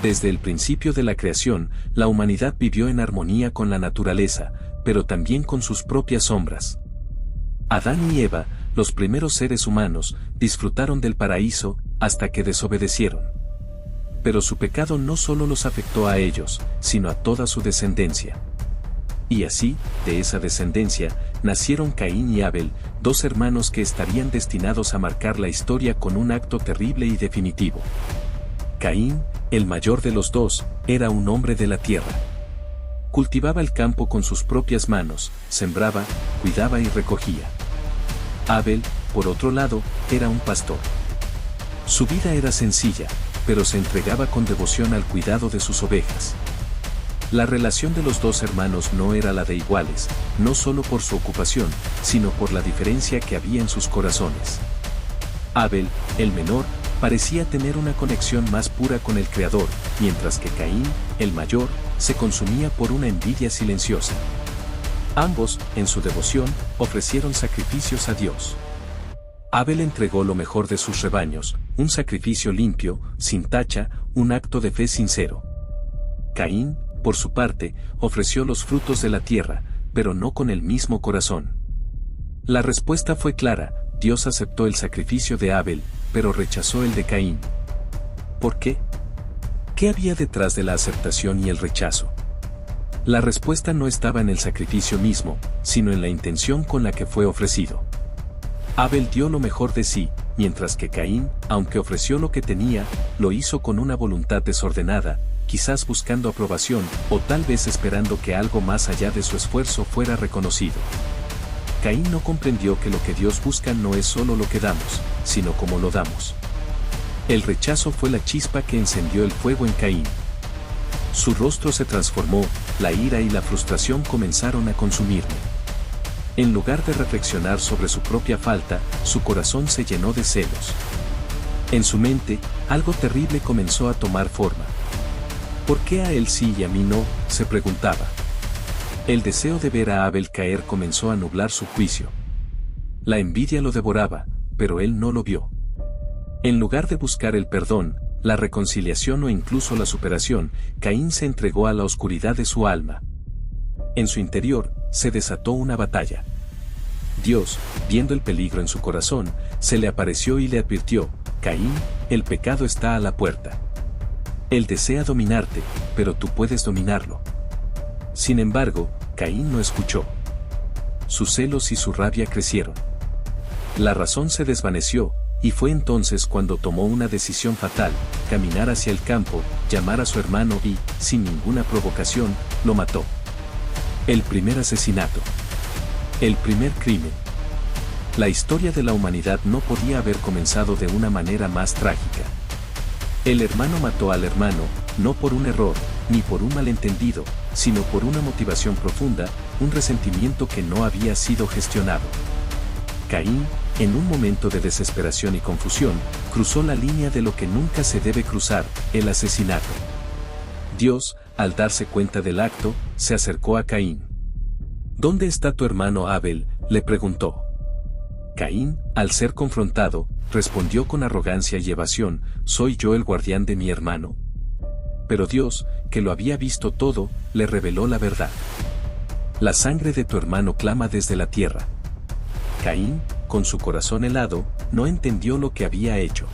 Desde el principio de la creación, la humanidad vivió en armonía con la naturaleza, pero también con sus propias sombras. Adán y Eva, los primeros seres humanos, disfrutaron del paraíso, hasta que desobedecieron. Pero su pecado no solo los afectó a ellos, sino a toda su descendencia. Y así, de esa descendencia, nacieron Caín y Abel, dos hermanos que estarían destinados a marcar la historia con un acto terrible y definitivo. Caín, el mayor de los dos, era un hombre de la tierra. Cultivaba el campo con sus propias manos, sembraba, cuidaba y recogía. Abel, por otro lado, era un pastor. Su vida era sencilla, pero se entregaba con devoción al cuidado de sus ovejas. La relación de los dos hermanos no era la de iguales, no solo por su ocupación, sino por la diferencia que había en sus corazones. Abel, el menor, parecía tener una conexión más pura con el Creador, mientras que Caín, el mayor, se consumía por una envidia silenciosa. Ambos, en su devoción, ofrecieron sacrificios a Dios. Abel entregó lo mejor de sus rebaños, un sacrificio limpio, sin tacha, un acto de fe sincero. Caín, por su parte, ofreció los frutos de la tierra, pero no con el mismo corazón. La respuesta fue clara: Dios aceptó el sacrificio de Abel, pero rechazó el de Caín. ¿Por qué? ¿Qué había detrás de la aceptación y el rechazo? La respuesta no estaba en el sacrificio mismo, sino en la intención con la que fue ofrecido. Abel dio lo mejor de sí, mientras que Caín, aunque ofreció lo que tenía, lo hizo con una voluntad desordenada, quizás buscando aprobación, o tal vez esperando que algo más allá de su esfuerzo fuera reconocido. Caín no comprendió que lo que Dios busca no es solo lo que damos, sino cómo lo damos. El rechazo fue la chispa que encendió el fuego en Caín. Su rostro se transformó, la ira y la frustración comenzaron a consumirle. En lugar de reflexionar sobre su propia falta, su corazón se llenó de celos. En su mente, algo terrible comenzó a tomar forma. ¿Por qué a él sí y a mí no?, se preguntaba. El deseo de ver a Abel caer comenzó a nublar su juicio. La envidia lo devoraba, pero él no lo vio. En lugar de buscar el perdón, la reconciliación o incluso la superación, Caín se entregó a la oscuridad de su alma. En su interior, se desató una batalla. Dios, viendo el peligro en su corazón, se le apareció y le advirtió: Caín, el pecado está a la puerta. Él desea dominarte, pero tú puedes dominarlo. Sin embargo, Caín no escuchó. Sus celos y su rabia crecieron. La razón se desvaneció, y fue entonces cuando tomó una decisión fatal: caminar hacia el campo, llamar a su hermano y, sin ninguna provocación, lo mató. El primer asesinato. El primer crimen. La historia de la humanidad no podía haber comenzado de una manera más trágica. El hermano mató al hermano, no por un error, ni por un malentendido, sino por una motivación profunda, un resentimiento que no había sido gestionado. Caín, en un momento de desesperación y confusión, cruzó la línea de lo que nunca se debe cruzar: el asesinato. Dios, al darse cuenta del acto, se acercó a Caín. ¿Dónde está tu hermano Abel?, le preguntó. Caín, al ser confrontado, respondió con arrogancia y evasión: ¿soy yo el guardián de mi hermano? Pero Dios, que lo había visto todo, le reveló la verdad. La sangre de tu hermano clama desde la tierra. Caín, con su corazón helado, no entendió lo que había hecho.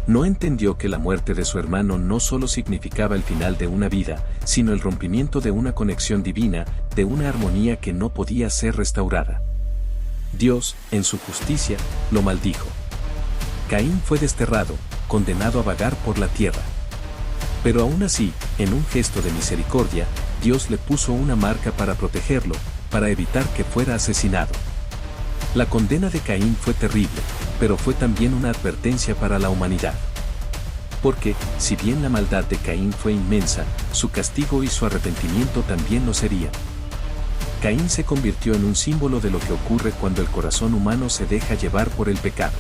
No entendió que la muerte de su hermano no solo significaba el final de una vida, sino el rompimiento de una conexión divina, de una armonía que no podía ser restaurada. Dios, en su justicia, lo maldijo. Caín fue desterrado, condenado a vagar por la tierra. Pero aún así, en un gesto de misericordia, Dios le puso una marca para protegerlo, para evitar que fuera asesinado. La condena de Caín fue terrible, pero fue también una advertencia para la humanidad. Porque, si bien la maldad de Caín fue inmensa, su castigo y su arrepentimiento también lo serían. Caín se convirtió en un símbolo de lo que ocurre cuando el corazón humano se deja llevar por el pecado.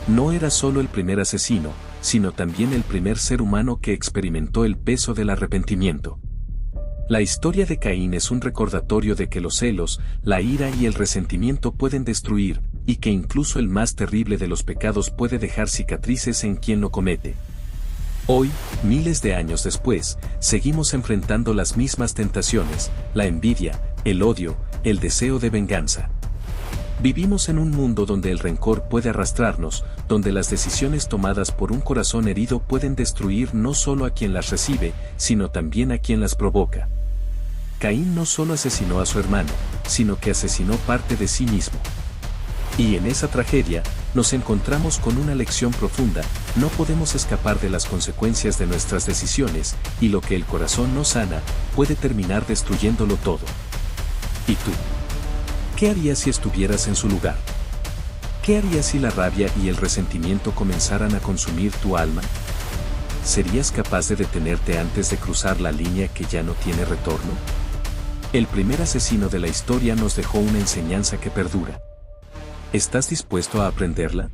No era solo el primer asesino, sino también el primer ser humano que experimentó el peso del arrepentimiento. La historia de Caín es un recordatorio de que los celos, la ira y el resentimiento pueden destruir, y que incluso el más terrible de los pecados puede dejar cicatrices en quien lo comete. Hoy, miles de años después, seguimos enfrentando las mismas tentaciones, la envidia, el odio, el deseo de venganza. Vivimos en un mundo donde el rencor puede arrastrarnos, donde las decisiones tomadas por un corazón herido pueden destruir no solo a quien las recibe, sino también a quien las provoca. Caín no solo asesinó a su hermano, sino que asesinó parte de sí mismo. Y en esa tragedia, nos encontramos con una lección profunda: no podemos escapar de las consecuencias de nuestras decisiones, y lo que el corazón no sana, puede terminar destruyéndolo todo. ¿Y tú? ¿Qué harías si estuvieras en su lugar? ¿Qué harías si la rabia y el resentimiento comenzaran a consumir tu alma? ¿Serías capaz de detenerte antes de cruzar la línea que ya no tiene retorno? El primer asesino de la historia nos dejó una enseñanza que perdura. ¿Estás dispuesto a aprenderla?